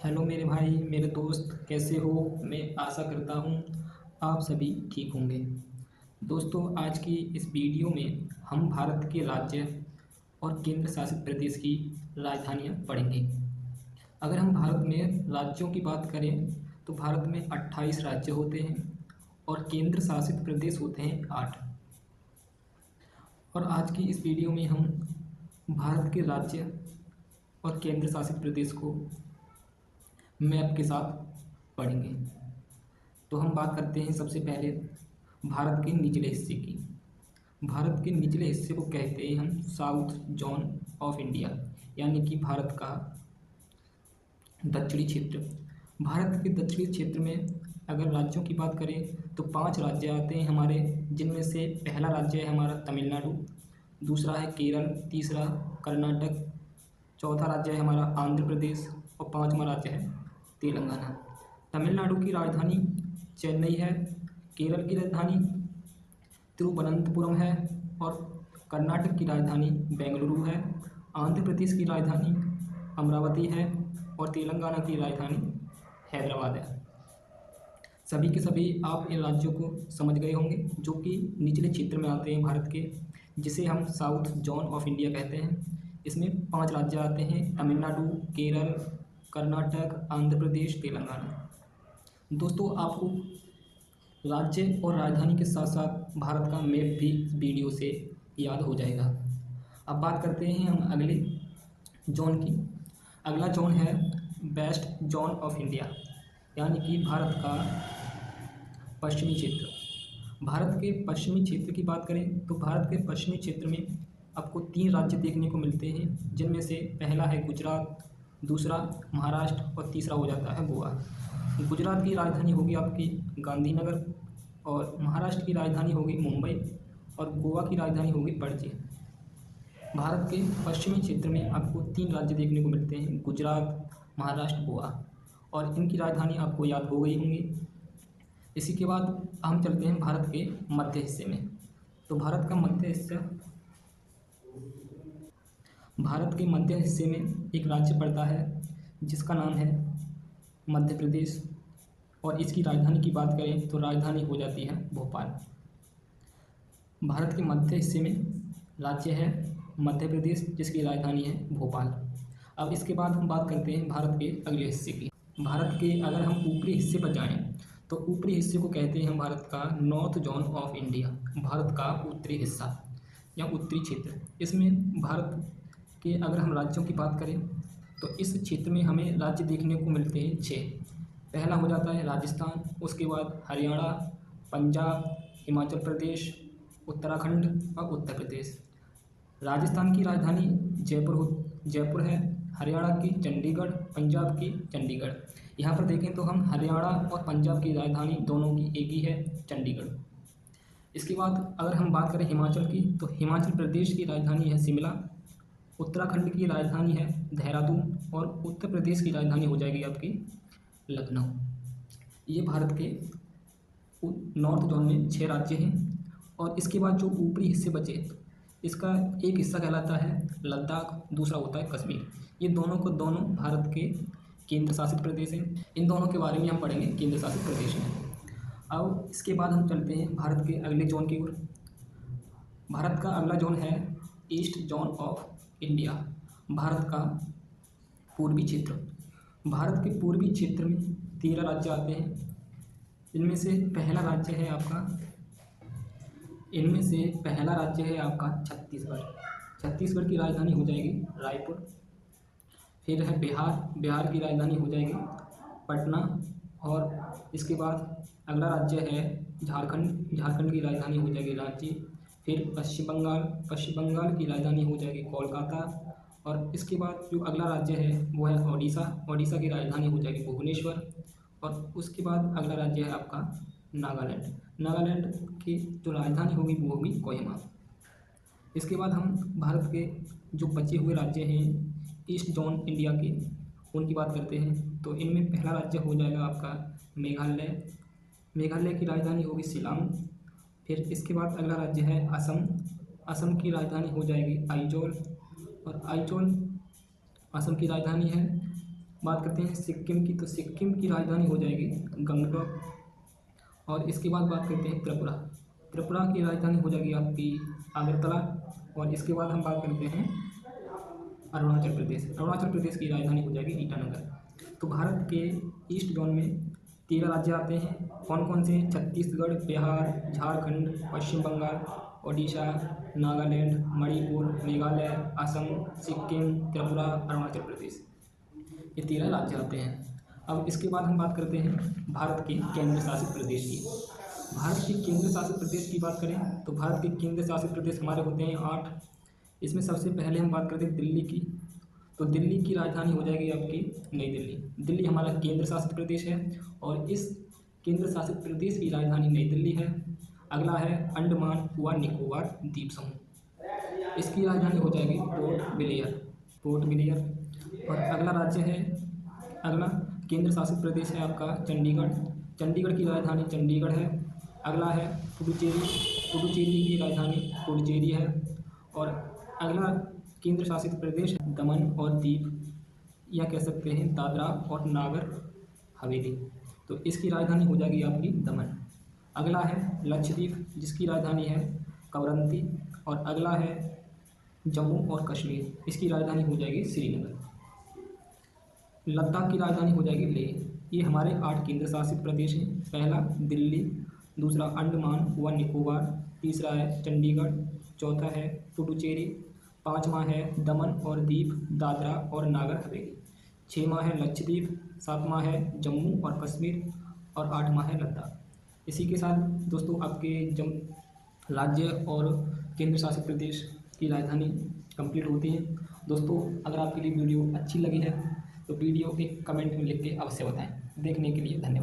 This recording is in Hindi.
हेलो मेरे भाई, मेरे दोस्त, कैसे हो? मैं आशा करता हूँ आप सभी ठीक होंगे। दोस्तों, आज की इस वीडियो में हम भारत के राज्य और केंद्र शासित प्रदेश की राजधानियाँ पढ़ेंगे। अगर हम भारत में राज्यों की बात करें तो भारत में 28 राज्य होते हैं और केंद्र शासित प्रदेश होते हैं 8। और आज की इस वीडियो में हम भारत के राज्य और केंद्र शासित प्रदेश को मैप के साथ पढ़ेंगे। तो हम बात करते हैं सबसे पहले भारत के निचले हिस्से की। भारत के निचले हिस्से को कहते हैं हम साउथ जोन ऑफ इंडिया, यानी कि भारत का दक्षिणी क्षेत्र। भारत के दक्षिणी क्षेत्र में अगर राज्यों की बात करें तो 5 राज्य आते हैं हमारे, जिनमें से पहला राज्य है हमारा तमिलनाडु, दूसरा है केरल, तीसरा कर्नाटक, चौथा राज्य है हमारा आंध्र प्रदेश और पांचवा राज्य है तेलंगाना। तमिलनाडु की राजधानी चेन्नई है, केरल की राजधानी तिरुवनंतपुरम है और कर्नाटक की राजधानी बेंगलुरु है, आंध्र प्रदेश की राजधानी अमरावती है और तेलंगाना की राजधानी हैदराबाद है। सभी के सभी आप इन राज्यों को समझ गए होंगे, जो कि निचले क्षेत्र में आते हैं भारत के, जिसे हम साउथ जोन ऑफ इंडिया कहते हैं। इसमें 5 राज्य आते हैं: तमिलनाडु, केरल, कर्नाटक, आंध्र प्रदेश, तेलंगाना। दोस्तों, आपको राज्य और राजधानी के साथ साथ भारत का मैप भी इस वीडियो से याद हो जाएगा। अब बात करते हैं हम अगले जोन की। अगला जोन है वेस्ट जोन ऑफ इंडिया, यानी कि भारत का पश्चिमी क्षेत्र। भारत के पश्चिमी क्षेत्र की बात करें तो भारत के पश्चिमी क्षेत्र में आपको 3 राज्य देखने को मिलते हैं, जिनमें से पहला है गुजरात, दूसरा महाराष्ट्र और तीसरा हो जाता है गोवा। गुजरात की राजधानी होगी आपकी गांधीनगर और महाराष्ट्र की राजधानी होगी मुंबई और गोवा की राजधानी होगी पणजी। भारत के पश्चिमी क्षेत्र में आपको 3 राज्य देखने को मिलते हैं: गुजरात, महाराष्ट्र, गोवा, और इनकी राजधानी आपको याद हो गई होंगी। इसी के बाद हम चलते हैं भारत के मध्य हिस्से में। तो भारत के मध्य हिस्से में एक राज्य पड़ता है जिसका नाम है मध्य प्रदेश, और इसकी राजधानी की बात करें तो राजधानी हो जाती है भोपाल। भारत के मध्य हिस्से में राज्य है मध्य प्रदेश, जिसकी राजधानी है भोपाल। अब इसके बाद हम बात करते हैं भारत के अगले हिस्से की। भारत के अगर हम ऊपरी हिस्से पर जाएं तो ऊपरी हिस्से को कहते हैं भारत का north zone of India, Bharat का उत्तरी हिस्सा या उत्तरी क्षेत्र। इसमें भारत के अगर हम राज्यों की बात करें तो इस क्षेत्र में हमें राज्य देखने को मिलते हैं 6। पहला हो जाता है राजस्थान, उसके बाद हरियाणा, पंजाब, हिमाचल प्रदेश, उत्तराखंड और उत्तर प्रदेश। राजस्थान की राजधानी जयपुर है, हरियाणा की चंडीगढ़, पंजाब की चंडीगढ़। यहाँ पर देखें तो हम हरियाणा और पंजाब की राजधानी दोनों की एक ही है, चंडीगढ़। इसके बाद अगर हम बात करें हिमाचल की तो हिमाचल प्रदेश की राजधानी है शिमला, उत्तराखंड की राजधानी है देहरादून और उत्तर प्रदेश की राजधानी हो जाएगी आपकी लखनऊ। ये भारत के नॉर्थ जोन में 6 राज्य हैं। और इसके बाद जो ऊपरी हिस्से बचे, इसका एक हिस्सा कहलाता है लद्दाख, दूसरा होता है कश्मीर। ये दोनों को दोनों भारत के केंद्र शासित प्रदेश हैं। इन दोनों के बारे में हम पढ़ेंगे केंद्र शासित प्रदेश में। अब इसके बाद हम चलते हैं भारत के अगले जोन की ओर। भारत का अगला जोन है east zone of India, Bharat का पूर्वी क्षेत्र। भारत के पूर्वी क्षेत्र में 13 राज्य आते हैं। इनमें से पहला राज्य है आपका छत्तीसगढ़। छत्तीसगढ़ की राजधानी हो जाएगी रायपुर। फिर है बिहार की राजधानी हो जाएगी पटना। और इसके बाद अगला राज्य है झारखंड की राजधानी हो जाएगी रांची। फिर पश्चिम बंगाल की राजधानी हो जाएगी कोलकाता। और इसके बाद जो अगला राज्य है वो है ओडिशा की राजधानी हो जाएगी भुवनेश्वर। और उसके बाद अगला राज्य है आपका नागालैंड की जो राजधानी होगी वो होगी कोहिमा। इसके बाद हम भारत के जो बचे हुए राज्य हैं ईस्ट जोन इंडिया के, उनकी बात करते हैं। तो इनमें पहला राज्य हो जाएगा आपका मेघालय की राजधानी होगी शिलांग। फिर इसके बाद अगला राज्य है असम की राजधानी हो जाएगी आइजोल। और असम की राजधानी है बात करते हैं सिक्किम की, तो सिक्किम की राजधानी हो जाएगी गंगटोक। और इसके बाद बात करते हैं त्रिपुरा। त्रिपुरा की राजधानी हो जाएगी आपकी अगरतला। और इसके बाद हम बात करते हैं अरुणाचल प्रदेश। अरुणाचल प्रदेश की राजधानी हो जाएगी ईटानगर। तो भारत के ईस्ट जोन में 13 राज्य आते हैं। कौन कौन से? छत्तीसगढ़, बिहार, झारखंड, पश्चिम बंगाल, ओडिशा, नागालैंड, मणिपुर, मेघालय, असम, सिक्किम, त्रिपुरा, अरुणाचल प्रदेश, ये 13 राज्य आते हैं। अब इसके बाद हम बात करते हैं भारत के केंद्र शासित प्रदेश की। भारत के केंद्र शासित प्रदेश की बात करें तो भारत के केंद्र शासित प्रदेश हमारे होते हैं 8। इसमें सबसे पहले हम बात करते हैं दिल्ली की। तो दिल्ली की राजधानी हो जाएगी आपकी नई दिल्ली। दिल्ली हमारा केंद्र शासित प्रदेश है और इस केंद्र शासित प्रदेश की राजधानी नई दिल्ली है। अगला है अंडमान व निकोबार द्वीप समूह। इसकी राजधानी हो जाएगी पोर्ट ब्लेयर। Port Blair. और अगला केंद्र शासित प्रदेश है आपका चंडीगढ़। चंडीगढ़ की राजधानी चंडीगढ़ है। अगला है पुडुचेरी। पुडुचेरी की राजधानी पुडुचेरी है। और अगला केंद्र शासित प्रदेश है दमन और दीप, या कह सकते हैं दादरा और नागर हवेली। तो इसकी राजधानी हो जाएगी आपकी दमन। अगला है लक्षद्वीप, जिसकी राजधानी है कवरंती। और अगला है जम्मू और कश्मीर, इसकी राजधानी हो जाएगी श्रीनगर। लद्दाख की राजधानी हो जाएगी लेह। ये हमारे 8 केंद्र शासित प्रदेश हैं। पहला दिल्ली, दूसरा अंडमान व निकोबार, तीसरा है चंडीगढ़, चौथा है पुडुचेरी, पाँचवा है दमन और दीप, दादरा और नागर हवेली, छठवां है लक्षद्वीप, सातवां है जम्मू और कश्मीर और 8वां है लद्दाख। इसी के साथ दोस्तों आपके राज्य और केंद्र शासित प्रदेश की राजधानी कंप्लीट होती है। दोस्तों अगर आपके लिए वीडियो अच्छी लगी है तो वीडियो एक कमेंट में लिख के अवश्य बताएं। देखने के लिए धन्यवाद।